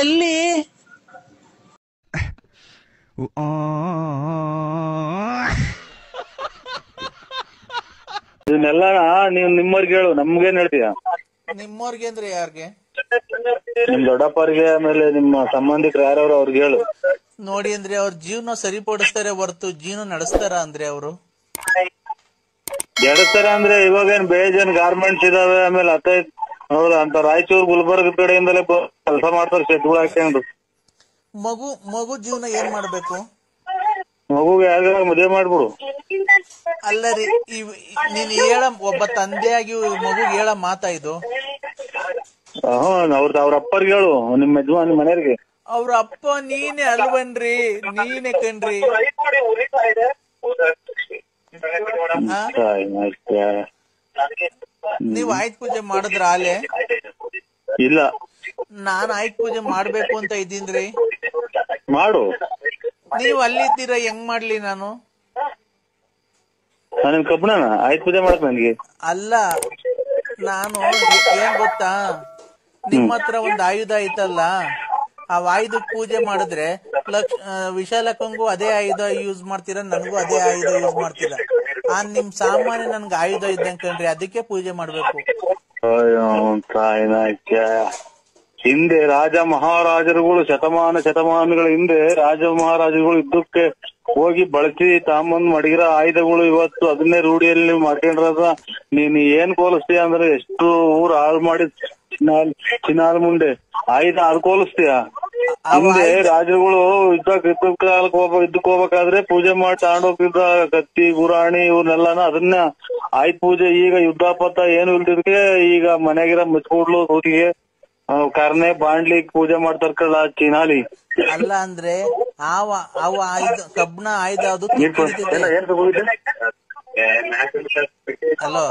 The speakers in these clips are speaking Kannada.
ಎಲ್ಲಿ ಇದನ್ನೆಲ್ಲ ನೀವ್ ನಿಮ್ಮವ್ರಿಗೆ ಹೇಳು, ನಮ್ಗೇನ್ ಹೇಳ್ತೀಯ? ನಿಮ್ಮವ್ರಿಗೆ ಅಂದ್ರೆ ಯಾರ್ಗೆ? ನಿಮ್ ದೊಡ್ಡಪ್ಪರಿಗೆ, ಆಮೇಲೆ ನಿಮ್ಮ ಸಂಬಂಧಿಕರು ಯಾರವ್ರು ಅವ್ರಿಗೆ ಹೇಳು. ನೋಡಿ ಅಂದ್ರೆ ಅವ್ರ ಜೀವನ ಸರಿಪಡಿಸ್ತಾರೆ ಹೊರತು ಜೀವನ ನಡೆಸ್ತಾರ ಅಂದ್ರೆ ಅವರು ಜಡಸ್ತಾರ ಅಂದ್ರೆ ಇವಾಗೇನ್ ಬೇಜಾನ್ ಗಾರ್ಮೆಂಟ್ಸ್ ಇದಾವೆ, ಆಮೇಲೆ ಹೌದಾ ಅಂತ ರಾಯಚೂರು ಗುಲ್ಬರ್ಗ ಕಡೆಯಿಂದಲೇ ಕೆಲಸ ಮಾಡ್ತಾರೆ ಶೆಡ್ಗಳು ಹಾಕೊಂಡು. ಮಗು ಜೀವನ ಏನ್ ಮಾಡ್ಬೇಕು? ಮಗುಗೆ ಯಾವ್ಯಾವ ಮದುವೆ ಮಾಡ್ಬಿಡು. ಅಲ್ಲರಿ ನೀನ್ ಹೇಳ ಒಬ್ಬ ತಂದೆಯಾಗಿ ಮಗು ಹೇಳ ಮಾತಾ ಇದು? ಅವ್ರ ಅಪ್ಪರ್ಗೆ ಹೇಳು, ನಿಮ್ ಯಜಮಾನ್ ಮನೆಯವ್ರಿಗೆ. ಅವ್ರ ಅಪ್ಪ ನೀನೆ ಅಲ್ವನ್ರಿ, ನೀನೆ ಕಣ್ರಿ. ನೀವ್ ಆಯ್ತು ಪೂಜೆ ಮಾಡಿದ್ರ ಆಲೆ? ಇಲ್ಲ, ನಾನ್ ಆಯ್ತು ಪೂಜೆ ಮಾಡ್ಬೇಕು ಅಂತ ಇದ್ದೀನ್ರಿ. ಮಾಡು. ನೀವ್ ಅಲ್ಲಿದ್ದೀರಾ, ಹೆಂಗ್ ಮಾಡ್ಲಿ ನಾನು? ನಿನ್ ಕಬ್ಬಣನ ಆಯ್ತು ಪೂಜೆ ಮಾಡಕ್ ನನ್ಗೆ ಅಲ್ಲ, ನಾನು ಏನ್ ಗೊತ್ತಾ, ನಿಮ್ಮ ಹತ್ರ ಒಂದ್ ಆಯುಧ ಐತಲ್ಲ, ಆ ಆಯುಧಕ್ ಪೂಜೆ ಮಾಡಿದ್ರೆ ವಿಶಾಲಕ್ಕಂಗೂ ಅದೇ ಆಯುಧ ಯೂಸ್ ಮಾಡ್ತೀರಾ, ನನಗೂ ಅದೇ ಆಯುಧ ಯೂಸ್ ಮಾಡ್ತೀರಾ. ನಿಮ್ ಸಾಮಾನ್ಯ ನನ್ಗೆ ಆಯುಧ ಇದ್ದಂಗೆ ಕಣ್ರಿ, ಅದಕ್ಕೆ ಪೂಜೆ ಮಾಡ್ಬೇಕು. ಹಿಂದೆ ರಾಜ ಮಹಾರಾಜರುಗಳು ಶತಮಾನಗಳ ಹಿಂದೆ ರಾಜ ಮಹಾರಾಜರುಗಳು ಯುದ್ಧಕ್ಕೆ ಹೋಗಿ ಬಳಸಿ ತಾಂಬಂದ್ ಮಡಗಿರೋ ಆಯುಧಗಳು ಇವತ್ತು ಅದನ್ನೇ ರೂಢಿಯಲ್ಲಿ ಮಾಡ್ಕೊಂಡ್ರದ. ನೀನ್ ಏನ್ ಕೋಲಿಸ್ತೀಯ ಅಂದ್ರೆ ಎಷ್ಟು ಊರ್ ಹಾಳು ಮಾಡಿ ಚಿನಾಲ್ ಮುಂದೆ ಆಯುಧ ಅದು ಕೋಲಿಸ್ತೀಯ. ಹಿಂದೆ ರಾಜರುಗಳು ಯುದ್ಧಕ್ಕೆ ಹೋಗ್ಬೇಕಾದ್ರೆ ಪೂಜೆ ಮಾಡಿ ತಗೊಂಡೋಗ್ತಿದ್ದ ಕತ್ತಿ ಗುರಾಣಿ ಇವ್ರನ್ನೆಲ್ಲಾನ ಅದನ್ನ ಆಯ್ತು ಪೂಜೆ. ಈಗ ಯುದ್ಧಾಪತ್ತ ಏನು ಇಲ್ದಿದ್ಕೆ ಈಗ ಮನೆಗಿರ ಮುಚ್ಕೊಡ್ಲು ಸೂತಿಗೆ ಕರ್ನೆ ಬಾಂಡ್ಲಿ ಪೂಜೆ ಮಾಡ್ತಾರ ಕಲ್ಲ ಚಿನಾಲಿ. ಅಲ್ಲ ಅಂದ್ರೆ ಆಯುಧ ಕಬ್ಬಣ ಆಯುಧ ಅದು. ಹಲೋ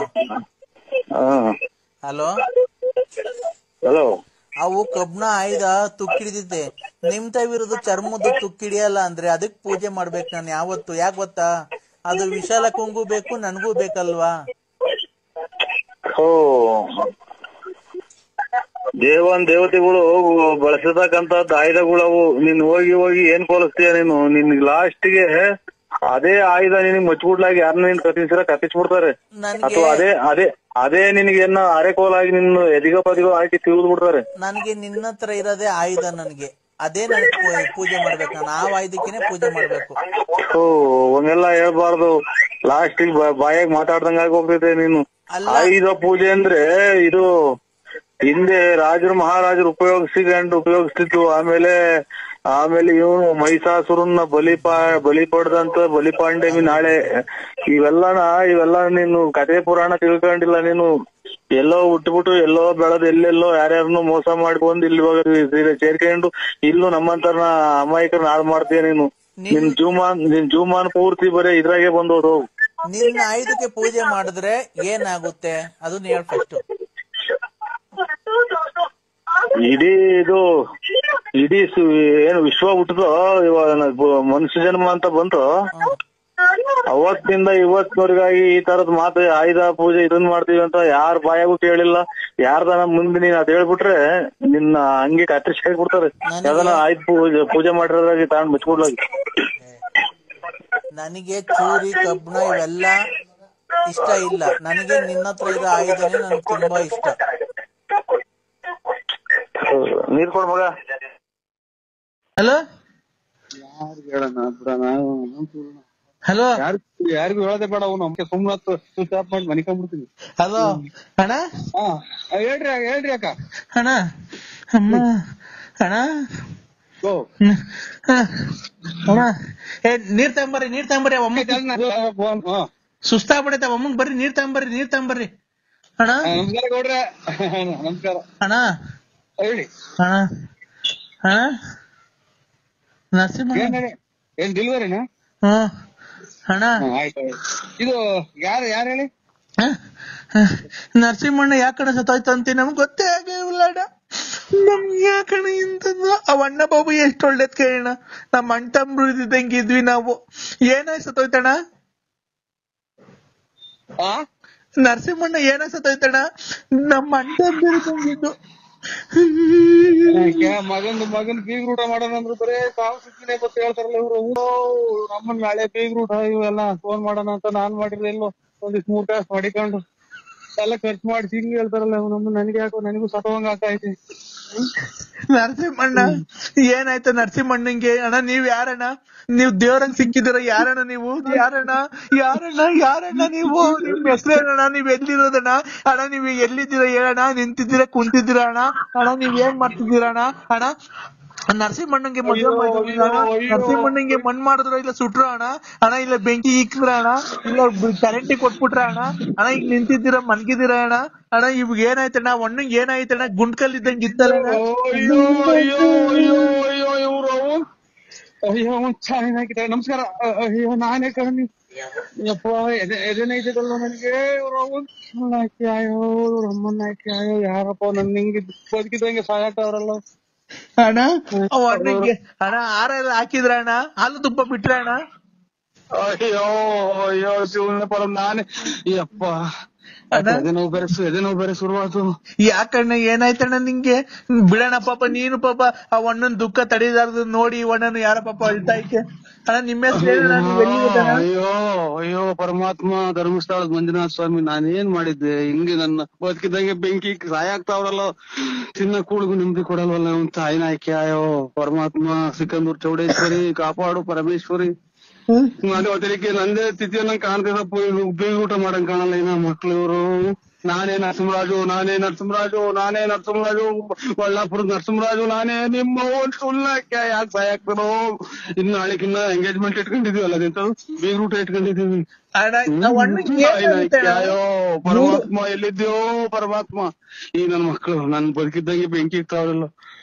ಹಲೋ ಹಲೋ, ಅವು ಕಬ್ಬಣ ಆಯುಧ ತುಕ್ಕಿಡಿದೈತೆ, ನಿಮ್ತವಿರೋದು ಚರ್ಮದ್ದು ತುಕ್ಕಿಡಿಯಲ್ಲ ಅಂದ್ರೆ ಅದಕ್ ಪೂಜೆ ಮಾಡ್ಬೇಕು ನಾನು ಯಾವತ್ತು. ಯಾಕೆ ಗೊತ್ತಾ, ಅದು ವಿಶಾಲಕ್ಕಂಗೂ ಬೇಕು ನನ್ಗೂ ಬೇಕಲ್ವಾ. ದೇವತೆಗಳು ಬಳಸತಕ್ಕಂತ ಆಯುಧಗಳವು. ನೀನ್ ಹೋಗಿ ಏನ್ ಕೋಲಿಸ್ತೀಯ ನೀನು? ನಿನ್ ಲಾಸ್ಟ್ಗೆ ಅದೇ ಆಯುಧ ನಿನಗ್ ಮಚ್ಬಿಡ್ಲಾಗಿ ಯಾರನ್ನ ನೀನ್ ಕತ್ತಿಸ್ಬಿಡ್ತಾರೆ. ಅಥವಾ ಅದೇ ನಿನಗೇನ ಅರೆಕೋಲಾಗಿ ನಿನ್ನ ಎದಿಗೋ ಪದಿಗೋ ಹಾಕಿ ತಿರುಗಿದ್ ಬಿಡ್ತಾರೆ. ನನ್ಗೆ ನಿನ್ನ ಹತ್ರ ಇರೋದೇ ಆಯುಧ, ನನ್ಗೆ ಅದೇ ನನಗೆ ಪೂಜೆ ಮಾಡ್ಬೇಕು. ನಾನು ಆ ಆಯುಧಕ್ಕೇನೆ ಪೂಜೆ ಮಾಡ್ಬೇಕು. ಹಂಗೆಲ್ಲ ಹೇಳ್ಬಾರ್ದು, ಲಾಸ್ಟಿಗೆ ಬಾಯಾಗ ಮಾತಾಡ್ದಂಗ ಆಗಿ ಹೋಗ್ತೈತೆ ನೀನು. ಆಯುಧ ಪೂಜೆ ಅಂದ್ರೆ ಇದು ಹಿಂದೆ ರಾಜರು ಮಹಾರಾಜರು ಉಪಯೋಗಿಸ್ತಿದ್ದು. ಆಮೇಲೆ ಇವನು ಮಹಿಷಾಸುರನ್ನ ಬಲಿ ಪಡೆದಂತ ಬಲಿಪಾಂಡವಿ ನಾಳೆ. ಇವೆಲ್ಲ ನೀನು ಕಥೆ ಪುರಾಣ ತಿಳ್ಕೊಂಡಿಲ್ಲ ನೀನು. ಎಲ್ಲೋ ಹುಟ್ಬಿಟ್ಟು ಎಲ್ಲೋ ಬೆಳೆದು ಎಲ್ಲೆಲ್ಲೋ ಯಾರ್ಯಾರನ್ನು ಮೋಸ ಮಾಡ್ಕೊಂಡು ಇಲ್ಲಿ ಸೇರ್ಕೊಂಡು ಇಲ್ಲೂ ನಮ್ಮಂತರನ ಅಮಾಯಕರನ್ನ ಹಾಳು ಮಾಡ್ತೀಯ ನೀನು. ನಿನ್ ಜೀವಮಾನ ಪೂರ್ತಿ ಬರೀ ಇದ್ರಾಗೆ ಬಂದೋದು. ನಿನ್ನ ಆಯುಧಕ್ಕೆ ಪೂಜೆ ಮಾಡಿದ್ರೆ ಏನಾಗುತ್ತೆ ಅದನ್ನ ಹೇಳ ಫಸ್ಟ್. ಇಡೀ ಏನು ವಿಶ್ವ ಹುಟ್ಟದೋ ಇವಾಗ ಮನುಷ್ಯ ಜನ್ಮ ಅಂತ ಬಂತು, ಅವತ್ತಿಂದ ಇವತ್ತಿನವರೆಗಾಗಿ ಈ ತರದ್ ಮಾತು ಆಯುಧ ಪೂಜೆ ಇದನ್ ಮಾಡ್ತೀವಿ ಅಂತ ಯಾರ ಬಾಯಾಗೂ ಕೇಳಿಲ್ಲ. ಯಾರ್ದನ ಮುಂದೆ ನೀನ್ ಅದ್ ಹೇಳ್ಬಿಟ್ರೆ ನಿನ್ನ ಹಂಗೆ ಕತ್ತರಿಸಿ ಹಾಕ್ಬಿಡ್ತಾರೆ. ಯಾವ್ದಾನ ಆಯುಧ ಪೂಜೆ ಮಾಡಿರೋದಾಗಿ ತಗೊಂಡ್ ಮುಚ್ಕೊಡ್ಲಾಗಿ. ನನಗೆ ಚೂರಿ ಕಬ್ಬಣ ಇವೆಲ್ಲ ಇಷ್ಟ ಇಲ್ಲ. ನನಗೆ ನಿನ್ನ ಹತ್ರ ಇರೋ ಆಯುಧನೇ ನನ್ಗೆ ತುಂಬಾ ಇಷ್ಟ. ನೀರ್ ಕೊಡ್ ಮಗ. ಹಲೋ ಹಲೋ, ಯಾರಿಗೂ ಹೇಳದೆ ಬೇಡ, ಅವ್ನು ನಮ್ಗೆ ಸುಮ್ನ ಸ್ವಿಚ್ ಆಫ್ ಮಾಡಿ ಮನಿಕೊಂಡ್ಬಿಡ್ತೀನಿ. ಹಲೋ ಅಣ್ಣ. ಹೇಳ್ರಿ ಅಕ್ಕ. ಅಣ್ಣ ಅಮ್ಮ ಅಣ್ಣ ಅಣ್ಣ ನೀರ್ ತಗೊಂಬರ್ರಿ ಅಮ್ಮ. ಸುಸ್ತಾಗ್ಬಿಡೈತೆ ಅಮ್ಮಂಗ್, ಬರ್ರಿ ನೀರ್ ತಗೊಂಬರ್ರಿ ಅಣ್ಣ. ನಮಸ್ಕಾರ ಗೌಡ್ರೆ. ನಮಸ್ಕಾರ ಅಣ್ಣ. ಹೇಳಿ ಅಣ್ಣ. ಅಣ್ಣ ನರಸಿಂಹ ಏನ್ ಡೆಲಿವರಿನಾ? ಅಣ್ಣ ಆಯ್ತು. ಇದು ಯಾರು ಹೇಳಿ? ನರಸಿಂಹಣ್ಣ ಯಾಕಡೆ ಸತ್ತೋಯ್ತು ಅಂತ ನಮ್ಗೆ ಗೊತ್ತೇ ಆಗಿಲ್ಲ. ನಮ್ಗೆ ಯಾಕಣ ಇಂತದ್ದು? ಅವ್ ಅಣ್ಣ ಬಾಬು ಎಷ್ಟು ಒಳ್ಳೇದ್ ಕೇಳೋಣ. ನಮ್ಮ ಅಣ್ಣ ತಮ್ಮರು ಇದ್ದಂಗಿದ್ವಿ ನಾವು. ಏನಾಯ್ ಸತ್ತೋಯ್ತಣ್ಣ? ನರಸಿಂಹಣ್ಣ ಏನಾಯ್ ಸತ್ತೋಯ್ತಣ್ಣ? ನಮ್ಮ ಅಣ್ಣ ತಮ್ಮರು ಇದ್ದಂಗಿದ್ದು. ಮಗನ್ ಬೀಗ್ ಊಟ ಮಾಡೋಣ ಅಂದ್ರು ಬರೇ ಸಾವು ಸುತ್ತಿನೇ ಬತ್ ಹೇಳ್ತಾರಲ್ಲ ಇವ್ರು. ನಮ್ಮನ್ ನಾಳೆ ಬೀಗ್ ಊಟ ಇವೆಲ್ಲ ಫೋನ್ ಮಾಡೋಣ ಅಂತ ನಾನ್ ಮಾಡಿದ್ರೆ ಎಲ್ಲೋ ಒಂದಿಷ್ಟು 3 ಕಾಸು ಮಾಡಿಕೊಂಡು ಎಲ್ಲ ಖರ್ಚು ಮಾಡಿಸಿ ಹಿಂಗ್ ಹೇಳ್ತಾರಲ್ಲ ನಮ್ಮ. ನನಗೆ ಯಾಕೋ ನನಗೂ ಸತವಂಗ ಆಗ್ತೈತಿ. ನರಸಿಂಹಣ್ಣ ಏನಾಯ್ತು ನರಸಿಂಹಣ್ಣಂಗೆ? ಅಣ್ಣ ನೀವ್ ಯಾರಣ್ಣ? ನೀವ್ ದೇವ್ರಂಗ್ ಸಿಕ್ಕಿದಿರ ಯಾರಣ್ಣ ನೀವು? ಯಾರಣ್ಣ ಯಾರಣ್ಣ ಯಾರಣ್ಣ ನೀವು? ನಿಮ್ ಹೆಸರೇನಣ್ಣ? ನೀವ್ ಎಲ್ಲಿರೋದಣ್ಣ? ಅಣ್ಣ ನೀವ್ ಎಲ್ಲಿದ್ದೀರಾ ಹೇಳಣ್ಣ? ನಿಂತಿದ್ದೀರಾ ಕುಂತಿದ್ದೀರಾ ಅಣ್ಣ? ಅಣ್ಣ ನೀವ್ ಏನ್ ಮಾಡ್ತಿದ್ದೀರಣ್ಣ? ಅಣ್ಣ ನರಸಿಂಹಣ್ಣಂಗೆ ಮದ್ವೆ ನರಸಿಂಹಣ್ಣಂಗೆ ಮಣ್ ಮಾಡಿದ್ರ ಇಲ್ಲ ಸುಟ್ರ ಅಣ್ಣ? ಅಣ್ಣ ಇಲ್ಲ ಬೆಂಕಿ ಇಕ್ಕಿದ್ರ ಅಣ್ಣ? ಇಲ್ಲ ಕರೆಂಟಿಗೆ ಕೊಟ್ಬಿಟ್ರ ಅಣ್ಣ? ಅಣ್ಣ ಈಗ ನಿಂತಿದ್ದೀರಾ ಮನ್ಗಿದ್ದೀರಾ ಅಣ್ಣ? ಅಣ್ಣ ಇವಾಗ ಏನಾಯ್ತಣ್ಣ? ಒಣ್ಣಂಗ್ ಏನಾಯ್ತಣ್ಣ? ಗುಂಡ್ಕಲ್ ಇತ್ತಲ್ಲ ಅಯ್ಯೋ ಅಯ್ಯೋ ಅಯ್ಯೋ ಅಯ್ಯೋ ಇವ್ರು ಅಯ್ಯೋ ಚಾಯ್ನ ಹಾಕಿದ. ನಮಸ್ಕಾರ. ಅಯ್ಯೋ ನಾನೇ ಕಣಿ ಯಪ್ಪ ಎದೇನೈತಲ್ಲ ನನಗೆ. ಇವ್ರು ಹಾಕಿ ಆಯೋ ಅಮ್ಮನ್ನ ಹಾಕಿ ಆಯೋ ಯಾರಪ್ಪ ನನ್ ಹಿಂಗ್ ಬದುಕಿದಂಗೆ ಸಾಯಕ ಅವ್ರಲ್ಲ. ಅಣ್ಣ ಒಣ್ಣಂಗೆ ಅಣ್ಣ ಹಾರ ಎಲ್ಲ ಹಾಕಿದ್ರ ಅಣ್ಣ? ಹಾಲು ತುಪ್ಪ ಬಿಟ್ರ ಅಣ್ಣ? ಅಯ್ಯೋ ಅಯ್ಯೋ ಶಿವನ ಪರ ನಾನೇ ಯಪ್ಪ ಎದೆ ನೋವು ಬೇರೆ ಶುರುವಾತು. ಯಾಕಣ್ಣ ಏನಾಯ್ತಣ್ಣ ನಿಂಗೆ? ಬಿಡಣ ಪಾಪ ನೀನು ಪಾಪ ಆ ಒಣ್ಣನ್ ದುಃಖ ತಡೆದಾರ್ದು ನೋಡಿ ಒಣ್ಣನು ಯಾರ ಪಾಪ ಅಳ್ತಾ ಐತೆ. ಅಣ್ಣ ನಿಮ್ಮ ಹೆಸರು? ಅಯ್ಯೋ ಅಯ್ಯೋ ಪರಮಾತ್ಮ ಧರ್ಮಸ್ಥಳದ ಮಂಜುನಾಥ ಸ್ವಾಮಿ, ನಾನೇನ್ ಮಾಡಿದ್ದೆ? ಹಿಂಗೆ ನನ್ನ ಬದುಕಿದಂಗೆ ಬೆಂಕಿ ಸಾಯಾಗ್ತಾವ್ರಲ್ಲ, ಚಿನ್ನ ಕೂಳಿಗೂ ನೆಮ್ಮದಿ ಕೊಡಲ್ವಲ್ಲ ಅವ್ನ್ ತಾಯಿನ ಆಯ್ಕೆ. ಅಯ್ಯೋ ಪರಮಾತ್ಮ ಸಿಕಂದೂರ್ ಚೌಡೇಶ್ವರಿ ಕಾಪಾಡು ಪರಮೇಶ್ವರಿ. ನಾನು ಅದಕ್ಕೆ ನಂದೇ ಸ್ಥಿತಿಯನ್ನ ಕಾಣ್ತಿದಪ್ಪ. ಬೀಗ ಊಟ ಮಾಡಂಗ್ ಕಾಣಲ್ಲ ಇನ್ನ ಮಕ್ಳು ಇವ್ರು. ನಾನೇ ನರಸಿಂಹರಾಜು ಬಳ್ಳಾಪುರದ ನರಸಿಂಹರಾಜು ನಾನೇ ನಿಮ್ಮ ಸುಳ್ಳಕ್ಕೆ ಯಾಕೆ ಸಾಯಾಕ್ತಾರೋ. ಇನ್ನು ನಾಳೆಗಿನ್ನ ಎಂಗೇಜ್ಮೆಂಟ್ ಇಟ್ಕೊಂಡಿದೀವಲ್ಲ ಅದಂತ ಬೀಗ ಊಟ ಇಟ್ಕೊಂಡಿದೀವಿ. ಅಯ್ಯೋ ಪರಮಾತ್ಮ ಎಲ್ಲಿದ್ಯೋ ಪರಮಾತ್ಮ. ಈ ನನ್ ಮಕ್ಳು ನನ್ ಬದುಕಿದ್ದಂಗೆ ಬೆಂಕಿ ಇರ್ತಾವ್ರಲ್ಲ.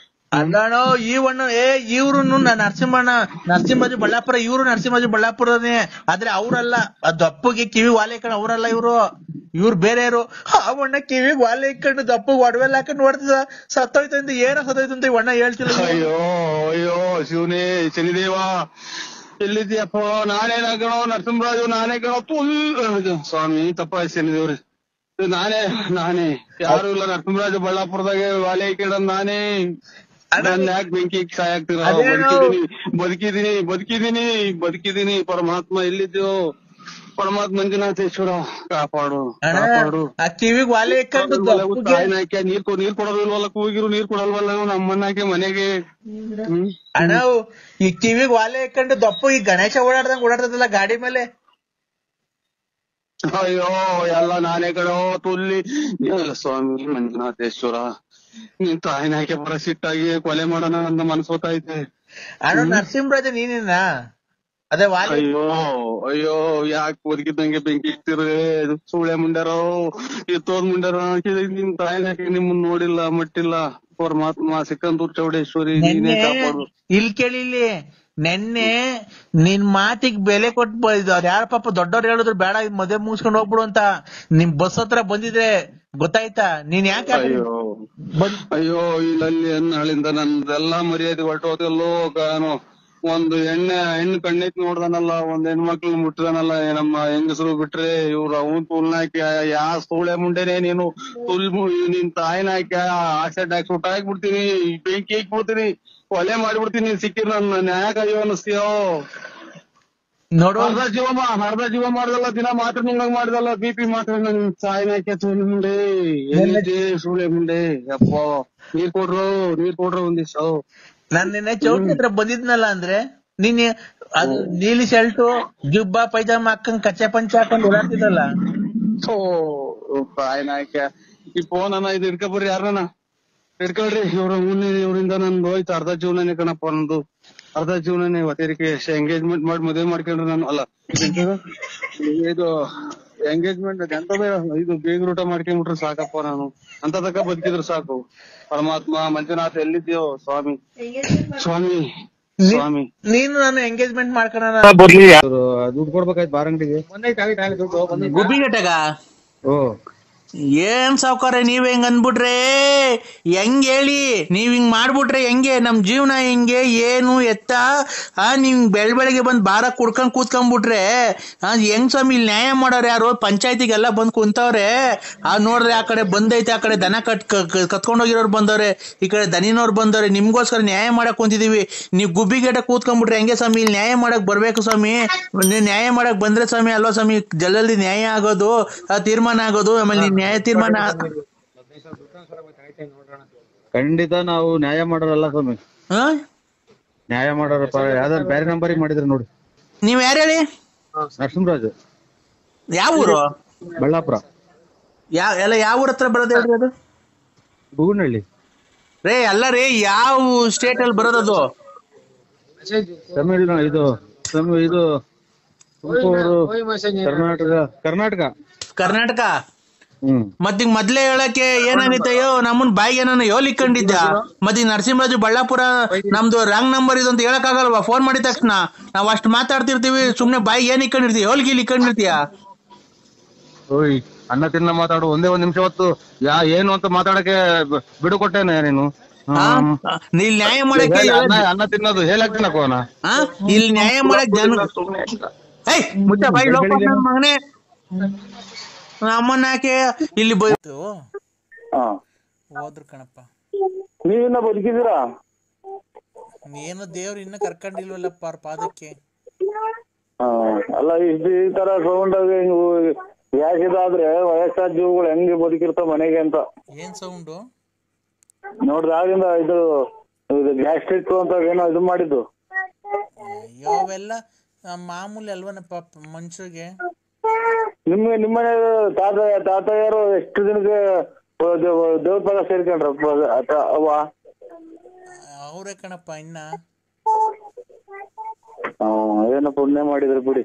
ಅಲ್ಲಣ್ಣ ಈ ಒಣ್ಣ ಇವ್ರು ನರಸಿಂಹರಾಜು ಬಳ್ಳಾಪುರ. ಇವ್ರು ನರಸಿಂಹರಾಜು ಬಳ್ಳಾಪುರನೇ, ಆದ್ರೆ ಅವ್ರಲ್ಲ. ದಪ್ಪಗೆ ಕಿವಿ ವಾಲೆ ಇಕ್ಕೊಂಡು ಅವ್ರಲ್ಲ ಇವ್ರು ಬೇರೆಯವರು. ಆ ಒಣ್ಣ ಕಿವಿಗ್ ವಾಲೆ ಇಕ್ಕೊಂಡು ದಪ್ಪಗ್ ಒಡವೆಲ್ಲ ಹಾಕೊಂಡು ನೋಡ್ತಿದ ಸತ್ತೋಯ್ತು ಅಂತ. ಏನೋ ಸತ್ತೋಯ್ತು ಅಂತ ಈ ಒಣ್ಣ ಹೇಳ್ತಿಲ್ಲ. ಅಯ್ಯೋ ಅಯ್ಯೋ ಶಿವನೇ ಶನಿದೇವ ಎಲ್ಲಿದ್ಯಪ್ಪ? ನಾನೇನಾಗಣೋ ನರಸಿಂಹರಾಜು, ನಾನೇ ಕಣೋ ಸ್ವಾಮಿ. ತಪ್ಪಾಯ್ತು ಶನಿದೇವ್ರಿ. ನಾನೇ ಯಾರು ಇಲ್ಲ ನರಸಿಂಹರಾಜು ಬಳ್ಳಾಪುರದಾಗೆ ವಾಲೆ ಇಕ್ಕೊಂಡ ನಾನೇ. ನನ್ನ ಯಾಕೆ ಬೆಂಕಿ ಸಾಯಾಗ್ತೀರ? ಬದುಕಿದೀನಿ ಪರಮಾತ್ಮ ಎಲ್ಲಿದ್ಯೋ? ಪರಮಾತ್ಮ ಮಂಜುನಾಥೇಶ್ವರ ಕಾಪಾಡು. ಕಿವಿಗ್ ವಾಲೆ ಇಕ್ಕೊಂಡು ತಾಯಿನಾಕೆ ನೀರ್ ಕೊಡೋದಿಲ್ವಲ್ಲ, ಕೂಗಿರು ನೀರ್ ಕೊಡಲ್ವಲ್ಲ ನಮ್ಮನ್ನಾಕೆ ಮನೆಗೆ. ಅಣ್ಣ ಈ ಕಿವಿಗ್ ವಾಲೆ ಇಕ್ಕೊಂಡು ದಪ್ಪು ಈ ಗಣೇಶ ಓಡಾಡ್ತದಲ್ಲ ಗಾಡಿ ಮೇಲೆ. ಅಯ್ಯೋ ಎಲ್ಲ ನಾನೇ ಕಣೋ ತುಲ್ಲಿ. ಸ್ವಾಮಿ ಮಂಜುನಾಥೇಶ್ವರ ನೀನ್ ತಾಯಿನಾಕೆ ಬರ ಸಿಟ್ಟಾಗಿ ಕೊಲೆ ಮಾಡೋಣ ಅಂತ ಮನ್ಸೋತೈತೆ. ಅಣ್ಣ ನರಸಿಂಹರಾಜ ನೀನೇನಾ? ಅದೇ ಅಯ್ಯೋ ಯಾಕೆ ಬದುಕಿದ್ದಂಗೆ ಬೆಂಕಿ ಇಕ್ತಿರ್ರೆ ಸೂಳೆ ಮುಂಡ್ಯಾರೋ ಎತ್ತೋದ್ ಮುಂಡ್ಯಾರೋ. ನಿಮ್ ತಾಯಿನಾಕೆ ನಿಮ್ಮನ್ ನೋಡಿಲ್ಲ ಮಟ್ಟಿಲ್ಲ. ಪರಮಾತ್ಮ ಸಿಕಂದೂರ್ ಚೌಡೇಶ್ವರಿ ನೀನೇ ಕಾಪಾಡು. ಇಲ್ಲಿ ಕೇಳಿ, ನೆನ್ನೆ ನಿನ್ ಮಾತಿಗೆ ಬೆಲೆ ಕೊಟ್ಟು ಅವ್ರ ಯಾರ ಪಾಪ ದೊಡ್ಡವ್ರು ಹೇಳಿದ್ರು ಬೇಡ ಮದುವೆ ಮುಗಿಸ್ಕೊಂಡು ಹೋಗ್ಬಿಡು ಅಂತ. ನಿಮ್ ಬಸ್ ಹತ್ರ ಬಂದಿದ್ರೆ ಗೊತ್ತಾಯ್ತಾ? ನೀನ್ ಯಾಕೆ ಅಯ್ಯೋ ಇಲ್ಲಲ್ಲಿ ನಾಳಿಂದ ನಂದೆಲ್ಲಾ ಮರ್ಯಾದೆ ಹೊರಟೋದೆಲ್ಲೋ. ಒಂದು ಹೆಣ್ಣು ಕಣ್ಣೈತ್ ನೋಡ್ದಾನಲ್ಲ, ಒಂದ್ ಹೆಣ್ಮಕ್ಳು ಮುಟ್ಟಿದಾನಲ್ಲ ನಮ್ಮ ಹೆಂಗಸರು ಬಿಟ್ರೆ ಇವ್ರು ಅವನ್ ತುಲ್ನಾಕಿ ಯಾ ಸೂಳೆ ಮುಂಡೆನೆ ನೀನು ನಿನ್ ತಾಯಿನಾಕಿ ಆಕ್ಸಿಡೆಂಟ್ ಹಾಕಿ ಸುಟ್ಟ ಹಾಕ್ಬಿಡ್ತೀನಿ, ಬೆಂಕಿ ಹಾಕ್ಬಿಡ್ತೀನಿ, ಕೊಲೆ ಮಾಡ್ಬಿಡ್ತೀನಿ. ಸಿಕ್ಕಿರ್ ನನ್ನ ನ್ಯಾಯಕ ಅಯ್ಯೋ ಅನಸ್ತೀಯೋ. ಅರ್ಧ ಜೀವ ಮಾಡ್ದಲ್ಲ, ದಿನ ಮಾತ್ರ ನುಂಗಂಗ್ ಮಾಡ್ದಲ್ಲ, BP ಮಾತ್ರ ನನ್ ತಾಯಿನಾಕೆ ಸೂಳೆ ಮುಂಡೆ ಎಲ್ಲಿದ್ದೆ ಸೂಳೆ ಮುಂಡೆ. ಯಪ್ಪ ನೀರ್ ಕೊಡ್ರು ಒಂದಿವ್ಸ. ನಾನ್ ನಿನ್ನೆ ಚೌಟ್ರಿ ಹತ್ರ ಬಂದಿದ್ನಲ್ಲ ಅಂದ್ರೆ ನೀನ್ ಅದು ನೀಲಿ ಶರ್ಟು ಜುಬ್ಬಾ ಪೈಜಾಮ ಹಾಕೊಂಡ್ ಕಚ್ಚೆ ಪಂಚ ಹಾಕೊಂಡ್ ಓಡಾಡ್ತಿದ್ದಲ್ಲ. ತಾಯಿನಾಕೆ ಈ ಫೋನ್ ಅನ್ನ ಇದು ಹಿಡ್ಕೊಬರ್ರಿ, ಯಾರನ್ನ ಹಿಡ್ಕೊಳ್ರಿ. ಇವರಿಂದ ನಂದು ಹೋಯ್ತು ಅರ್ಧ ಜೀವನನೇ ಕಣಪ್ಪ. ನಂದು ಅರ್ಧ ಜೀವನನೇ ಒತ್ತೇರಿಕೆ. ಎಂಗೇಜ್ಮೆಂಟ್ ಮಾಡಿ ಮದುವೆ ಮಾಡ್ಕೊಂಡ್ರೆ ನಾನು ಅಲ್ಲ ಇದು ಎಂಗೇಜ್ಮೆಂಟ್ ಇದು ಬೇಗ ಊಟ ಮಾಡ್ಕೊಂಡ್ಬಿಟ್ರೆ ಸಾಕಪ್ಪ. ನಾನು ಅಂತ ತಕ್ಕ ಬದುಕಿದ್ರು ಸಾಕು. ಪರಮಾತ್ಮ ಮಂಜುನಾಥ ಎಲ್ಲಿದ್ಯೋ ಸ್ವಾಮಿ. ನೀನು ನಾನು ಎಂಗೇಜ್ಮೆಂಟ್ ಮಾಡ್ಕೊಳ್ಳೋಣ. ದುಡ್ಡು ಕೊಡ್ಬೇಕಾಯ್ತು ಬಾರಂಗಡಿಗೆ. ಗುಬ್ಬಿಗಟ್ಟಗ ಏನ್ ಸಾವ್ಕಾರ ನೀವ್ ಹೆಂಗ್ ಅಂದ್ಬಿಟ್ರೆ ಹೆಂಗ್ ಹೇಳಿ, ನೀವ್ ಹಿಂಗ್ ಮಾಡ್ಬಿಟ್ರೆ ಹೆಂಗೆ ನಮ್ ಜೀವನ ಹಿಂಗೆ ಏನು ಎತ್ತ ನೀವ್ ಬೆಳಗ್ಗೆ ಬಂದ್ ಬಾರ ಕುಡ್ಕೊಂಡ್ ಕೂತ್ಕೊಂಡ್ಬಿಟ್ರೆ ಹೆಂಗ್ ಸ್ವಾಮಿ ಇಲ್ಲಿ ನ್ಯಾಯ ಮಾಡೋರು ಯಾರು? ಪಂಚಾಯತಿಗೆಲ್ಲ ಬಂದ್ ಕುಂತವ್ರೆ. ನೋಡ್ರಿ ಆ ಕಡೆ ಬಂದೈತೆ, ಆ ಕಡೆ ದನ ಕತ್ಕೊಂಡೋಗಿರೋರು ಬಂದವ್ರೆ, ಈ ಕಡೆ ದನಿನವ್ರು ಬಂದವ್ರೆ, ನಿಮ್ಗೋಸ್ಕರ ನ್ಯಾಯ ಮಾಡಕ್ ಕುಂತಿದೀವಿ. ನೀವ್ ಗುಬ್ಬಿಗೇಟ ಕೂತ್ಕೊಂಡ್ಬಿಟ್ರೆ ಹೆಂಗೆ ಸ್ವಾಮಿ? ಇಲ್ಲಿ ನ್ಯಾಯ ಮಾಡಕ್ ಬರ್ಬೇಕು ಸ್ವಾಮಿ. ನೀವ್ ನ್ಯಾಯ ಮಾಡಕ್ ಬಂದ್ರೆ ಸ್ವಾಮಿ ಅಲ್ವಾ ಸ್ವಾಮಿ ಜಲ್ದಿ ನ್ಯಾಯ ಆಗೋದು, ತೀರ್ಮಾನ ಆಗೋದು. ಆಮೇಲೆ ನ್ಯಾಯ ತೀರ್ಮಾನ ಖಂಡಿತ ನಾವು ನ್ಯಾಯ ಮಾಡೋರಲ್ಲ ಸ್ವಾಮಿ, ನ್ಯಾಯ ಮಾಡೋರಪ್ಪ. ಯಾವ್ದಾದ್ರು ಬೇರೆ ನಂಬರಿಗೆ ಮಾಡಿದ್ರೆ ನೋಡಿ. ನೀವ್ ಯಾರು ಹೇಳಿ? ನರಸಿಂಹರಾಜು. ಯಾವ ಊರು? ಬಳ್ಳಾಪುರ. ಯಾವ ಊರ ಹತ್ರ ಬರೋದು ಹೇಳ್ರಿ ಅದು? ಬೂಗನಹಳ್ಳಿ ರೇ ಅಲ್ಲ ರೀ, ಯಾವ ಸ್ಟೇಟ್ ಅಲ್ಲಿ ಬರೋದದು? ತಮಿಳ್ನಾಡು. ಇದು ತುಮಕೂರು, ಕರ್ನಾಟಕ. ಕರ್ನಾಟಕ. ಮತ್ತೀಗ ಮೊದ್ಲೇ ಹೇಳಕ್ಕೆ ಏನಾಗೈತಯ್ಯೋ, ನಮ್ಮನ್ ಬಾಯಿಗೆ ನಾನು ಯೋಲಿಕೊಂಡಿದ್ದ. ಮತ್ತೀಗ ನರಸಿಂಹರಾಜು ಬಳ್ಳಾಪುರ ನಮ್ದು ರಾಂಗ್ ನಂಬರ್ ಇದು ಅಂತ ಹೇಳಕ್ ಆಗಲ್ವಾ? ಫೋನ್ ಮಾಡಿದ ತಕ್ಷಣ ನಾವ್ ಅಷ್ಟ್ ಮಾತಾಡ್ತಿರ್ತೀವಿ, ಸುಮ್ನೆ ಬಾಯಿಗೆ ಏನ್ ಇಕ್ಕೊಂಡಿರ್ತೀವಿ? ಹೋಲ್ಗಿಲ್ ಇಕ್ಕೊಂಡಿರ್ತೀಯ? ಓಯ್ ಅನ್ನ ತಿನ್ನ ಮಾತಾಡು. ಒಂದೇ ಒಂದ್ ನಿಮಿಷ ಹೊತ್ತು ಏನು ಅಂತ ಮಾತಾಡಕ್ಕೆ ಬಿಡು ಕೊಟ್ಟೇನೆ ನೀನು. ಇಲ್ಲಿ ನ್ಯಾಯ ಮಾಡಕ್ಕೆ ಅನ್ನ ತಿನ್ನೋದು ಹೇಳಾಕ್ತಿನಕೋನ ಇಲ್ಲಿ ನ್ಯಾಯ ಮಾಡಕ್ ಜನ ಮುಚ್ಚ ಬಾಯಿ ಮಗನೇ. ಅಮ್ಮನ ಯಾಕೆ ಇಲ್ಲಿ ಬೋಯ್ತು ಹೋದ್ರು ಕಣಪ್ಪ. ನೀವಿನ್ನ ಬದುಕಿದ್ದೀರಾ? ಏನು ದೇವ್ರು ಇನ್ನ ಕರ್ಕೊಂಡಿಲ್ವಲ್ಲಪ್ಪ ಅವ್ರ ಪಾದಕ್ಕೆ. ಅಲ್ಲ ಈ ತರ ಸೌಂಡ್ ಗ್ಯಾಸ್ ಇದಾದ್ರೆ ವಯಸ್ಸಾದ ಜೀವಗಳು ಹೆಂಗೆ ಬದುಕಿರ್ತಾವ ಮನೆಗೆ ಅಂತ. ಏನ್ ಸೌಂಡು ನೋಡ್ದಾಗಿಂದ ಇದು ಗ್ಯಾಸ್ಟ್ರಿಕ್ ಅಂತ ಏನೋ ಇದು ಮಾಡಿದ್ದು. ಅಯ್ಯೋ ಅವೆಲ್ಲ ಮಾಮೂಲಿ ಅಲ್ವನಪ್ಪ ಮನುಷ್ಯರಿಗೆ. ನಿಮ್ಮನೆ ತಾತಯ್ಯರು ಎಷ್ಟು ದಿನಕ್ಕೆ ದೇವ್ರ ಪದ ಸೇರ್ಕೊಂಡ್ರ ಅವ್ವ? ಅವ್ರೇ ಕಣಪ್ಪ ಇನ್ನ. ಏನೋ ಪುಣ್ಯ ಮಾಡಿದ್ರು ಬಿಡಿ.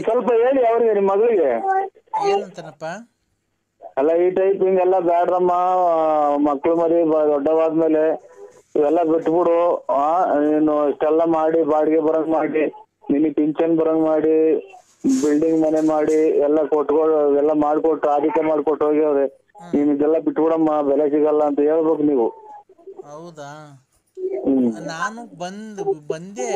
ಸ್ವಲ್ಪ ಹೇಳಿ ಅವ್ರಿಗೆ, ನಿಮ್ ಮಗಳಿಗೆ. ಏನಂತನಪ್ಪ? ಅಲ್ಲ ಈ ಟೈಪ್ ಹಿಂಗೆಲ್ಲ ಬ್ಯಾಡ್ರಮ್ಮ, ಮಕ್ಳು ಮರಿ ದೊಡ್ಡವಾದ್ಮೇಲೆ ಇವೆಲ್ಲ ಬಿಟ್ಬಿಡು. ನೀನು ಇಷ್ಟೆಲ್ಲ ಮಾಡಿ ಬಾಡಿಗೆ ಬರಂಗ್ ಮಾಡಿ, ನಿನಗ್ ಪಿಂಚನ್ ಬರಂಗ್ ಮಾಡಿ, ಬಿಲ್ಡಿಂಗ್ ಮನೆ ಮಾಡಿ ಎಲ್ಲ ಎಲ್ಲ ಮಾಡ್ಕೊಟ್ಟು ಆದಿತ್ಯ ಮಾಡ್ಕೊಟ್ಟು ಹೋಗ್ಯವ್ರೆ. ನೀನ್ ಇದೆಲ್ಲ ಬಿಟ್ಬಿಡಮ್ಮ, ಬೆಲೆ ಸಿಗಲ್ಲ ಅಂತ ಹೇಳ್ಬೇಕು ನೀವು. ಹೌದಾ? ನಾನು ಬಂದೆ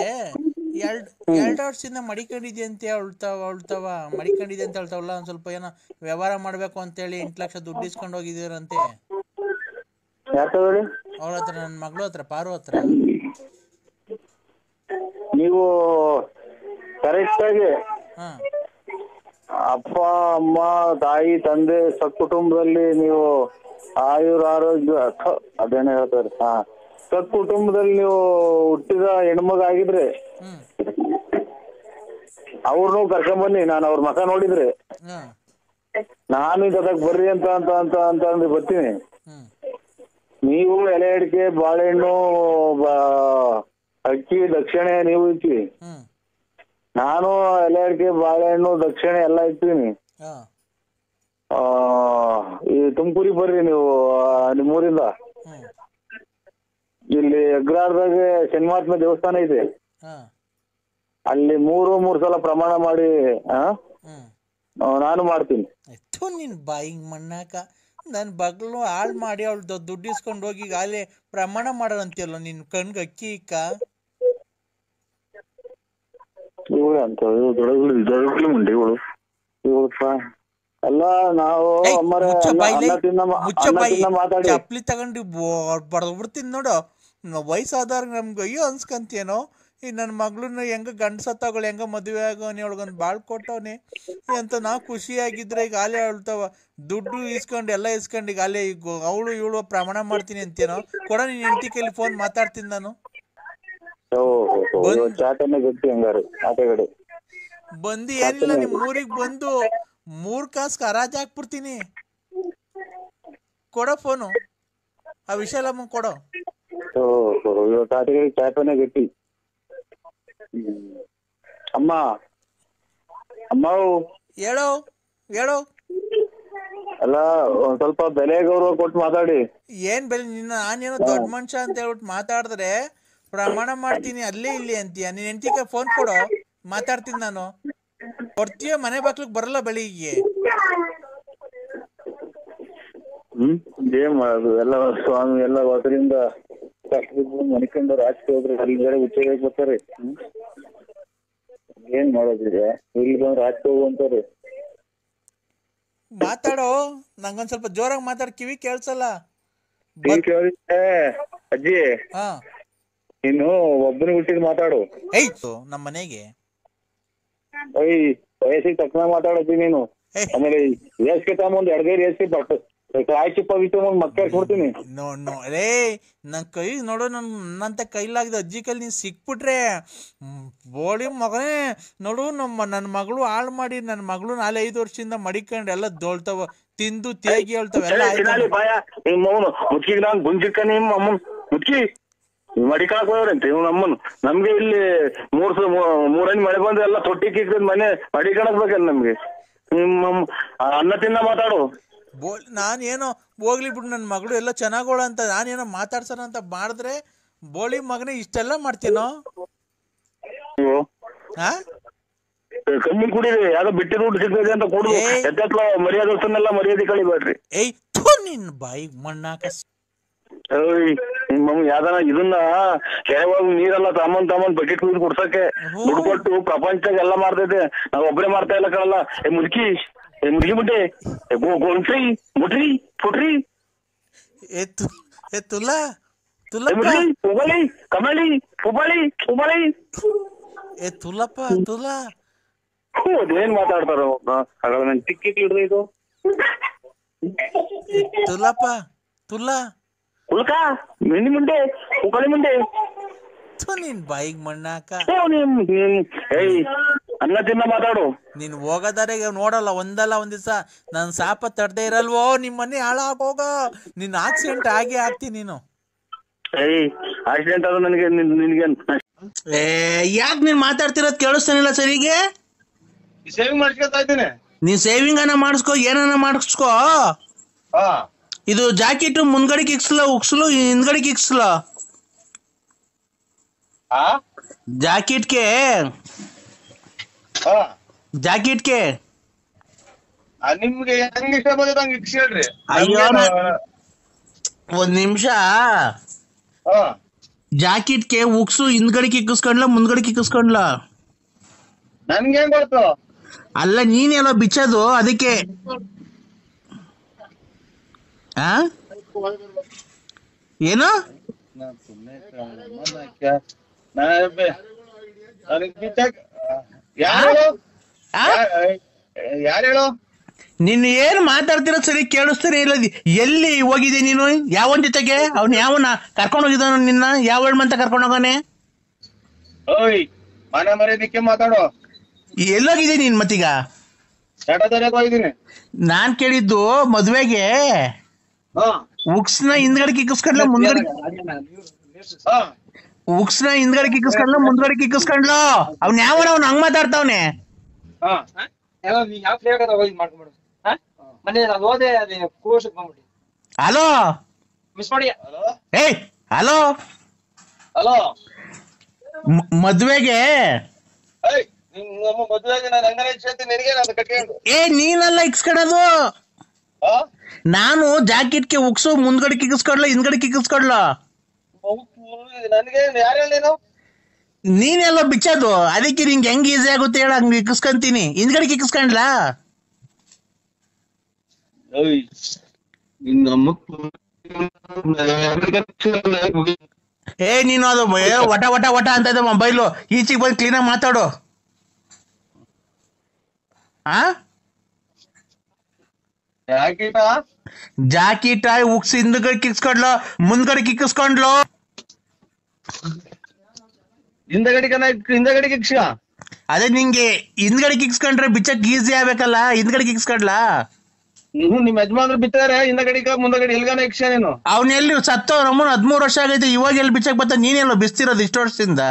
ಎರಡು ವರ್ಷದಿಂದ ಮಡಿಕೊಂಡಿದ್ದೆ ಅಂತ ಹೇಳ್ತಾವ ಮಡಿಕೊಂಡಿದ್ದೆ ಅಂತ ಹೇಳ್ತಾವಲ್ಲ. ಒಂದ್ ಸ್ವಲ್ಪ ಏನೋ ವ್ಯವಹಾರ ಮಾಡ್ಬೇಕು ಅಂತೇಳಿ 8 ಲಕ್ಷ ದುಡ್ಡು ಇಸ್ಕೊಂಡು ಹೋಗಿದ್ದೀರಂತೆ ಅವ್ರ ಹತ್ರ, ನನ್ನ ಮಗಳು ಹತ್ರ, ಪಾರು ಹತ್ರ. ನೀವು ಕರೆಕ್ಟ್ ಆಗಿ ಅಪ್ಪ ಅಮ್ಮ ತಾಯಿ ತಂದೆ ಸತ್ಕುಟುಂಬದಲ್ಲಿ ನೀವು ಆಯುರ ಆರೋಗ್ಯ ಅದೇನೋ ಹೇಳ್ತಾರೆ. ಸತ್ಕುಟುಂಬದಲ್ಲಿ ನೀವು ಹುಟ್ಟಿದ ಹೆಣ್ಮಗ ಆಗಿದ್ರೆ ಅವ್ರನ್ನೂ ಕರ್ಕೊಂಬನ್ನಿ. ನಾನು ಅವ್ರ ಮಕ ನೋಡಿದ್ರೆ ನಾನು ಇದಕ್ಕೆ ಬರ್ರಿ ಅಂತ ಅಂದ್ರೆ ಬರ್ತೀನಿ. ನೀವು ಎಲೆ ಅಡಿಕೆ ಬಾಳೆಹಣ್ಣು ಅಕ್ಕಿ ದಕ್ಷಿಣೆ ನೀವು ಇಕ್ಕಿ, ನಾನು ಎಲೆ ಅಡಿಕೆ ಬಾಳೆಹಣ್ಣು ದಕ್ಷಿಣೆ ಎಲ್ಲ ಇಕ್ತೀನಿ. ಈ ತುಮಕೂರಿಗೆ ಬರ್ರಿ ನೀವು ನಿಮ್ಮೂರಿಂದ. ಇಲ್ಲಿ ಅಗ್ರಾರದಾಗ ಶನಿಮಾತ್ಮ ದೇವಸ್ಥಾನ ಇದೆ, ಅಲ್ಲಿ ಮೂರು ಸಲ ಪ್ರಮಾಣ ಮಾಡಿ ನಾನು ಮಾಡ್ತೀನಿ. ನಿನ್ ಬಾಯಿಗೆ ಮಣ್ಣಾಕ ನನ್ ಬಗ್ಲು ಹಾಳು ಮಾಡಿ ಅವಳು ದುಡ್ಡು ಇಸ್ಕೊಂಡು ಹೋಗಿ ಅಲ್ಲಿ ಪ್ರಮಾಣ ಮಾಡೋದಂತೀಯಲ್ಲ, ನಿನ್ ಕಣ್ಗೆ ಅಕ್ಕಿ ಇಕ್ಕ. ಮುಂಡಿಗಳು ಅಲ್ಲ ನಾವು ಚಪ್ಲಿ ತಗೊಂಡು ಬಡದ್ಬಿಡ್ತೀನಿ ನೋಡು. ವಯಸ್ಸಾದವ್ರ ನಮ್ಗೆ ಅಯ್ಯೋ ಅನ್ಸ್ಕಂತೇನೋ. ಈ ನನ್ನ ಮಗಳನ್ನ ಹೆಂಗ ಗಂಡಸತ್ತವಳು ಹೆಂಗ ಮದುವೆ ಆಗೋನಿ, ಅವಳಿಗೊಂದು ಬಾಳ್ ಕೊಟ್ಟವನಿ ಅಂತ ನಾವು ಖುಷಿಯಾಗಿದ್ರೆ ಈಗ ಆಲೆ ಹೇಳ್ತಾವ ದುಡ್ಡು ಇಸ್ಕೊಂಡು ಎಲ್ಲ ಇಸ್ಕೊಂಡು ಈಗ ಆಲೆ ಈಗ ಅವಳು ಇವಳು ಪ್ರಮಾಣ ಮಾಡ್ತೀನಿ ಅಂತೇನೋ. ಕೊಡ ನೀನ್ ಹೆಂಡತಿ ಕೈಲಿ ಫೋನ್ ಮಾತಾಡ್ತೀನಿ ನಾನು. ಬಂದು ಏನಿಲ್ಲ ನಿಮ್ ಊರಿಗೆ ಬಂದು 3 ಕಾಸು ಹರಾಜ್ ಹಾಕ್ಬಿಡ್ತೀನಿ. ಕೊಡೋ ಫೋನು, ಆ ವಿಶಾಲಮ್ಮ ಕೊಡೋ. ಗಟ್ಟಿ ಅಮ್ಮ ಅಮ್ಮ ಹೇಳೋ ಹೇಳೋ. ಅಲ್ಲ ಒಂದ್ ಸ್ವಲ್ಪ ಬೆಲೆ ಗೌರವ ಕೊಟ್ಟು ಮಾತಾಡಿ. ಏನ್ ಬೆಲೆ? ನಿನ್ನ ನಾನೇನೋ ದೊಡ್ಡ ಮನುಷ್ಯ ಅಂತ ಹೇಳ್ಬಿಟ್ಟು ಮಾತಾಡಿದ್ರೆ ಪ್ರಮಾಣ ಮಾಡ್ತೀನಿ ಅಲ್ಲೇ ಇಲ್ಲಿ ಅಂತೀಯ. ನೀನ್ ಹೆಂಡತಿಗೆ ಫೋನ್ ಕೊಡೋ, ಮಾತಾಡ್ತೀನಿ ನಾನು. ಕೊಡ್ತೀಯ? ಮನೆ ಬಾಕ್ಲಿಗೆ ಬರಲ್ಲ ಬೆಳಿಗ್ಗೆ. ಏನ್ ಮಾಡೋದು ಎಲ್ಲ ಸ್ವಾಮಿ ಎಲ್ಲ ಹೊಸರಿಂದ ಕಷ್ಟದಿಂದ ಮನಿಕೊಂಡು ರಾಜಕೀಯ ಹೋದ್ರೆ ಅಲ್ಲಿ ಬೇರೆ ಉಚ್ಚೆಗೆ ಬರ್ತಾರೆ. ಏನ್ ಮಾಡೋದಿದೆ ಇಲ್ಲಿ ಬಂದು ರಾಜಕೀಯ ಹೋಗುವಂತಾರೆ. ಮಾತಾಡೋ, ನಂಗೊಂದ್ ಸ್ವಲ್ಪ ಜೋರಾಗಿ ಮಾತಾಡ್, ಕಿವಿ ಕೇಳ್ಸಲ್ಲ. ಅಜ್ಜಿ ಹಾ ನೀನು ಒಬ್ಬನೇ ಹುಟ್ಟಿದ್ ಮಾತಾಡು. ನಮ್ಮ ಮನೆಗೆ ವಯಸ್ಸಿಗೆ ತಕ್ಷಣ ಮಾತಾಡತ್ತಿ ನೀನು. ಆಮೇಲೆ ರೇಸ್ಗೆ ತಗೊಂಡ್ ಎಡಗೈ ರೇಸ್ಗೆ ಕಾಯಿ ಚಿಪ್ಪ ಬಿಟ್ಟು ಮಕ್ಕ ಕೊಡ್ತೀನಿ. ರೇ ನನ್ ಕೈ ನೋಡು, ನನ್ನಂತ ಕೈಲಾಗಿದೆ ಅಜ್ಜಿ ಕೈಲಿ ನೀನ್ ಸಿಕ್ಬಿಟ್ರೆ ಬೋಳಿ ಮಗನೇ ನೋಡು. ನನ್ನ ಮಗಳು ಹಾಳು ಮಾಡಿ, ನನ್ನ ಮಗಳು 4-5 ವರ್ಷದಿಂದ ಮಡಿಕೊಂಡು ಎಲ್ಲ ದೋಳ್ತಾವ, ತಿಂದು ತೇಗಿ ಹೇಳ್ತಾವ ಎಲ್ಲ. ಮುಚ್ಚಿಗೆ ನಾನ್ ಗುಂಜಿಕ್ಕ ನಿಮ್ಮ ಅಮ್ಮನ್ ಮುಚ್ಚಿ ಮಡಿಕಾಕ್ ಹೋಗ್ರಂತೆ ಇವ್ ನಮ್ಮನ್. ನಮ್ಗೆ ಇಲ್ಲಿ 3 ಮಳೆ ಬಂದ್ರೆ ಎಲ್ಲ ತೊಟ್ಟಿ ಕಿಕ್ಕದ್ ಮನೆ ಮಡಿಕಣಕ್ ಬೇಕಲ್ಲ ನಮ್ಗೆ. ನಿಮ್ಮ ಅನ್ನ ತಿನ್ನ ಮಾತಾಡು. ನಾನೇನೋ ಹೋಗ್ಲಿ ಬಿಡು, ನನ್ನ ಮಗಳು ಎಲ್ಲ ಚೆನ್ನಾಗೋಳ ಅಂತ ನಾನೇನೋ ಮಾತಾಡ್ಸೋಣ ಅಂತ ಮಾಡಿದ್ರೆ ಬೋಳಿ ಮಗನೇ ಇಷ್ಟೆಲ್ಲ ಮಾಡ್ತೀನೋ? ಕಮ್ಮಿ ಕುಡೀರಿ, ಯಾವ್ದೋ ಬಿಟ್ಟಿದ್ ಊಟ ಸಿಗ್ತದೆ ಅಂತ ಕೊಡುದು. ಎತ್ತತ್ಲ ಮರ್ಯಾದೆಲ್ಲ ಮರ್ಯಾದೆ ಕಳಿಬೇಡ್ರಿ. ನಿನ್ ಬಾಯಿಗೆ ಮಣ್ಣಾಕ. ನಿಮ್ಮ ಯಾವ್ದಾನ ಇದನ್ನ ಕೆರೆವಾಗ ನೀರೆಲ್ಲ ತಮ್ಮನ್ ಬಕೆಟ್ ಕುಡಿದು ಕುಡ್ಸಕ್ಕೆ ದುಡ್ಡು ಕೊಟ್ಟು ಪ್ರಪಂಚದಾಗ ಎಲ್ಲ ಮಾಡ್ತೈತೆ. ನಾವ್ ಒಬ್ಬರೇ ಮಾಡ್ತಾ ಇಲ್ಲ ಕಳಲ್ಲ. ಮುದುಕಿ ಮುಟ್ಟಿ ಗೋಣ್ಸ್ರಿ ಮುಟ್ರಿ ಫುಟ್ರಿ ಪುಬಳಿ ಕಮಳಿ ಪುಬಳಿ ಪುಬಳಿ ತುಲಪ್ಪ ತುಲ. ಅದೇನ್ ಮಾತಾಡ್ತಾರ ನನ್ ಟಿಕ್ಕಿಟ್ ಹಿಡ್ದು ಇದು ತುಲಪ್ಪ ತುಲ ಉಲ್ಕ ಮಿಂಡಿ ಮುಂಡೆ ಉಕಳಿ ಮುಂಡೆ ನಿನ್ ಬಾಯಿಗೆ ಮಣ್ಣಾಕ. ಅನ್ನ ತಿನ್ನ ಮಾತಾಡು. ನೀನ್ ಹೋಗೋದಾರೆ ನೋಡಲ್ಲ, ಒಂದಲ್ಲ ಒಂದ್ ದಿವಸ ನನ್ ಸಾಪ ತಡ್ದೇ ಇರಲ್ವೋ, ನಿಮ್ ಮನೆ ಹಾಳಾಗೋಗ. ನಿನ್ ಆಕ್ಸಿಡೆಂಟ್ ಆಗೇ ಆಗ್ತೀನಿ ನೀನು. ಆಕ್ಸಿಡೆಂಟ್ ಆದ್ರೆ ನನಗೆ ನಿನ್ಗೆ ಯಾಕೆ ನೀನ್ ಮಾತಾಡ್ತಿರೋದ್ ಕೇಳಿಸ್ತಾನಿಲ್ಲ ಸರಿಗೆ? ಸೇವಿಂಗ್ ಮಾಡ್ಕೊತಾ ಇದ್ದೀನಿ. ನೀನ್ ಸೇವಿಂಗ್ ಅನ್ನ ಮಾಡಿಸ್ಕೋ, ಏನನ್ನ ಮಾಡಿಸ್ಕೋ. ಇದು ಜಾಕೆಟ್ ಮುಂದ್ಗಡೆಗೆ ಇಕ್ಸ್ಲ ಉಕ್ಸ್ಲು ಹಿಂದ್ಗಡೆಗೆ ಇಕ್ಸ್ಲ. ಜಾಕೆಟ್ಗೆ ನಿಮ್ಗೆ ಹೆಂಗ್ ಇಷ್ಟ ಬಂದ ಹಂಗ ಇಕ್ಸ್ ಹೇಳ್ರಿ. ಅಯ್ಯೋ ಒಂದ್ ನಿಮಿಷ. ಜಾಕೆಟ್ಗೆ ಉಕ್ಸು ಹಿಂದ್ಗಡೆಗೆ ಇಕ್ಕಿಸ್ಕೊಂಡ್ಲ ಮುಂದ್ಗಡೆಗೆ ಇಕ್ಕಿಸ್ಕೊಂಡ್ಲ? ನನ್ಗೆ ಹೆಂಗ್ ಗೊತ್ತು? ಅಲ್ಲ ನೀನೆಲ್ಲ ಬಿಚ್ಚೋದು ಅದಕ್ಕೆ. ಏನು ಯಾರು ಹೇಳು? ನೀನ್ ಏನ್ ಮಾತಾಡ್ತಿರೋ ಸರಿ ಕೇಳಿಸ್ತಾನೆ ಇಲ್ಲ. ಎಲ್ಲಿ ಹೋಗಿದೆ ನೀನು? ಯಾವನ್ ಜೊತೆಗೆ? ಅವ್ನ ಯಾವನ ಕರ್ಕೊಂಡ್ ಹೋಗಿದ್ದಾನ ನಿನ್ನ? ಯಾವ ಮಂತ ಕರ್ಕೊಂಡ್ ಹೋಗಾನೆ? ಓಯ್ ಮನೆ ಮರ್ಯಾದಕ್ಕೆ ಮಾತಾಡೋ. ಎಲ್ಲೋಗಿದೆ ನೀನ್ ಮತ್ತೀಗ? ಹೋಗಿದ್ದೀನಿ. ನಾನ್ ಕೇಳಿದ್ದು ಮದ್ವೆಗೆ ಉಕ್ಸ್ನ ಹಿಂದ್ಗಡೆ ಕಿಕ್ಕಿಸ್ಕೊಂಡ್ಲ ಮುಂದ್ಗಡೆ ಉಕ್ಸ್ನ ಹಿಂದ್ಗಡೆ ಕಿಕ್ಕಿಸ್ಕೊಂಡ್ಲ ಮುಂದ್ಗಡೆ ಕಿಕ್ಕಿಸ್ಕೊಂಡ್ಲ? ಅವ್ನ ಯಾವನ ಅವ್ನ ಹಂಗ್ ಮಾತಾಡ್ತಾವ್ನೆ. ಹಲೋ ಏಯ್ ಹಲೋ ಮದ್ವೆಗೆ ನೀನಲ್ಲ ಇಕ್ಸ್ಕೊಳೋದು. ನಾನು ಜಾಕೆಟ್ಗೆ ಉಕ್ಸು ಮುಂದ್ಗಡೆ ಕಿಕ್ಕಿಸ್ಕೊಡ್ಲ ಹಿಂದ್ಗಡೆ ಕಿಕ್ಕಿಸ್ಕೊಡ್ಲ? ನೀನೆಲ್ಲ ಬಿಚ್ಚೋದು ಅದಕ್ಕೆ ನಿಂಗೆ ಹೆಂಗ್ ಈಸಿ ಆಗುತ್ತೆ ಹೇಳ, ಹಂಗ್ ಇಕ್ಕಿಸ್ಕೊಂತೀನಿ. ಹಿಂದ್ಗಡೆ ಕಿಕ್ಕಿಸ್ಕೊಂಡ್ಲಾ? ನೀನು ಅದು ವಟ ವಟ ವಟ ಅಂತ ಇದೆ ಮೊಬೈಲು. ಈಚೆಗೆ ಬಂದು ಕ್ಲೀನಾಗಿ ಮಾತಾಡು. ಜಾಕೆಟ್ ಉಕ್ಸ್ ಹಿಂದ್ಗಡೆ ಕಿಕ್ಸ್ಕೊಂಡ್ಲ ಮುಂದ್ಗಡೆ ಕಿಕ್ಕಿಸ್ಕೊಂಡ್ಲು? ಹಿಂದಗಡೆ ಕಿಕ್ಸ. ಅದೇ ನಿಂಗೆ ಹಿಂದ್ಗಡೆ ಕಿಕ್ಸ್ಕೊಂಡ್ರೆ ಬಿಚ್ಚಕ್ ಈಸಿ ಆಗ್ಬೇಕಲ್ಲ, ಹಿಂದ್ಗಡೆ ಕಿಕ್ಸ್ಕೊಂಡ್ಲಾ? ನಿಮ್ ಯಜಮಾನ್ರು ಬಿತ್ತಾರೆ ಹಿಂದಗಡೆ ಮುಂದಗಡೆ ಎಲ್ಗಾನ ಇಕ್ಷ ನೀನು. ಅವ್ನ ಎಲ್ಲಿ ಸತ್ತೋ ನಮ್ಮನ್ 13 ವರ್ಷ ಆಗೈತೆ, ಇವಾಗ ಎಲ್ಲಿ ಬಿಚ್ಚಕ್ ಬತ್ತ? ನೀನೆಲ್ಲ ಬಿಸ್ತಿರೋದು ಇಷ್ಟು ವರ್ಷದಿಂದ?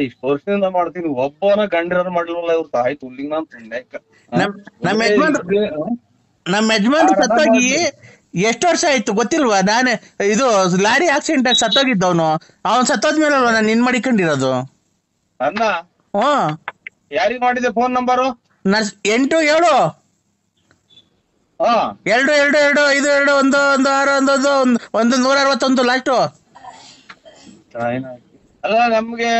ಇಷ್ಟು ವರ್ಷದಿಂದ ಮಾಡ್ತೀನಿ, ಒಬ್ಬನ ಗಂಡಿರೋರು ಮಾಡ್ಲಿಲ್ಲ ಇವ್ರು ತಾಯಿ ತುಲ್ಲಿಂಗ್ ನಾನ್ ತುಂಡ್ಯಾಕ. ನಮ್ಮ ಯಜಮಾನ್ರು ಸತ್ತೋಗಿ ಎಷ್ಟು ವರ್ಷ ಆಯ್ತು ಗೊತ್ತಿಲ್ವಾ? ನಾನೇ ಇದು ಲಾರಿ ಆಕ್ಸಿಡೆಂಟ್ ಆಗಿ ಸತ್ತೋಗಿದ್ದವನು. ಅವನ್ ಸತ್ತೋದ್ಮೇಲೆ ಅಲ್ವಾ ನಾನು ನಿನ್ ಮಾಡಿಕೊಂಡಿರೋದು. ಅನ್ನ ಯಾರಿಗ್ ಮಾಡಿದೆ ಫೋನ್ ನಂಬರು? 87 ಹಾ ಎರಡು ಎರಡು ಎರಡು 5 2 1 1 6 1 161 ಲಾಸ್ಟು. ಅಲ್ಲ ನಮ್ಗೆ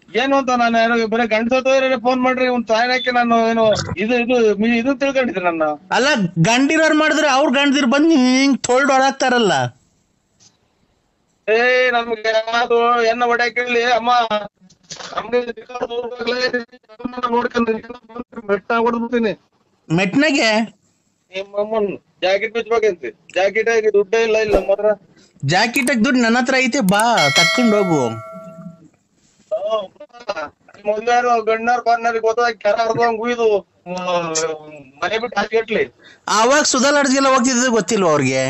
ಏನು ಅಂತ ನಾನು ಏನೋ ಬರೀ ಗಂಡಸೋದ್ರೆ ಫೋನ್ ಮಾಡ್ರಿ ಒಂದ್ ಸಾಯನಕ್ಕೆ ನಾನು ಏನು ಇದು ತಿಳ್ಕೊಂಡಿದ್ದೆ ನನ್ನ. ಅಲ್ಲ ಗಂಡಿರೋರ್ ಮಾಡಿದ್ರೆ ಅವ್ರ ಗಂಡದಿರ್ ಬಂದು ಹಿಂಗ್ ತೊಳ್ದು ಹೊಡಾಕ್ತಾರಲ್ಲ. ನಮ್ಗೆ ಅದು ಎನ್ನ ಹೊಡ್ಯಾಕೇಳಿ ಅಮ್ಮ ನಮ್ಗೆ ನೋಡ್ಕೊಂಡು ಬೆಟ್ಟ ಹೊಡೆದ್ಬಿಡ್ತೀನಿ. ಮೆಟ್ನಾಗೆ ನಿಮ್ಮಮ್ಮನ್ ಜಾಕೆಟ್ ಬಿಚ್ಬೇಕಂತೆ. ಜಾಕೆಟ್ ಆಗಿ ದುಡ್ಡೇ ಇಲ್ಲ ನಮ್ಮ ಹತ್ರ. ಜಾಕೆಟ್ ದುಡ್ಡು ನನ್ನ ಹತ್ರ ಐತೆ, ಬಾ ತಕ್ಕೊಂಡ್ ಹೋಗು. ಮೊದ್ಲಾರು ಗಣ್ಣಾರ್ ಕಾರ್ನರ್ ಗೊತ್ತಾಗ ಕೆರ ಹರ್ದಂಗ್ ಉಯ್ದು ಮನೆ ಬಿಟ್ಟು ಹಾಕಿಟ್ಲಿ. ಅವಾಗ ಸುಧಾಲಾಡ್ಗೆಲ್ಲ ಹೋಗ್ತಿದ್ದು ಗೊತ್ತಿಲ್ವ ಅವ್ರಿಗೆ?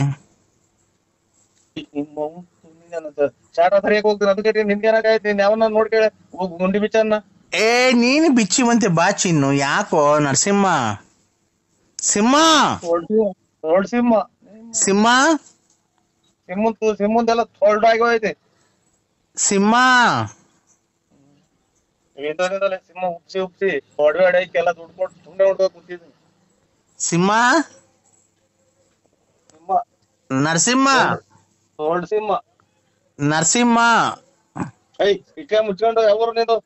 ಚಾಟ ಸರಿಯಾಗಿ ಹೋಗ್ತೀನಿ ಅದಕ್ಕೆ ನಿನ್ಗೇನಾಗೈತಿ ಯಾವನ್ನ ನೋಡ್ಕೇಳ ಗುಂಡಿ ಬಿಚ್ಚನ್ನ. ನೀನು ಬಿಚ್ಚಿವಂತೆ ಬಾ ಚಿನ್ನು. ಯಾಕೋ ನರಸಿಂಹ ಸಿಂಹ ಸಿಂಹ ಸಿಂಹ ಸಿಂಹಂದೆಲ್ಲ ತೊಳ್ದಾಗಿ ಹೋಯ್ತಿ. ಸಿಂಹ ಸಿಂಹ ಉಪ್ಸಿ ಒಡವೆ ಅಡಕ್ಕೆಲ್ಲ ದುಡ್ಡು ಕೊಟ್ಟು ಸುಮ್ಮನೆ ಹೊಡ್ಕೊ ಕೂತಿದ್ದೀನಿ. ಸಿಂಹ ಸಿಂಹ ನರಸಿಂಹ ಸಿಂಹ ನರಸಿಂಹ ಇಕ್ಕ ಮುಚ್ಕೊಂಡು ಯಾವ್ರು ನೀನು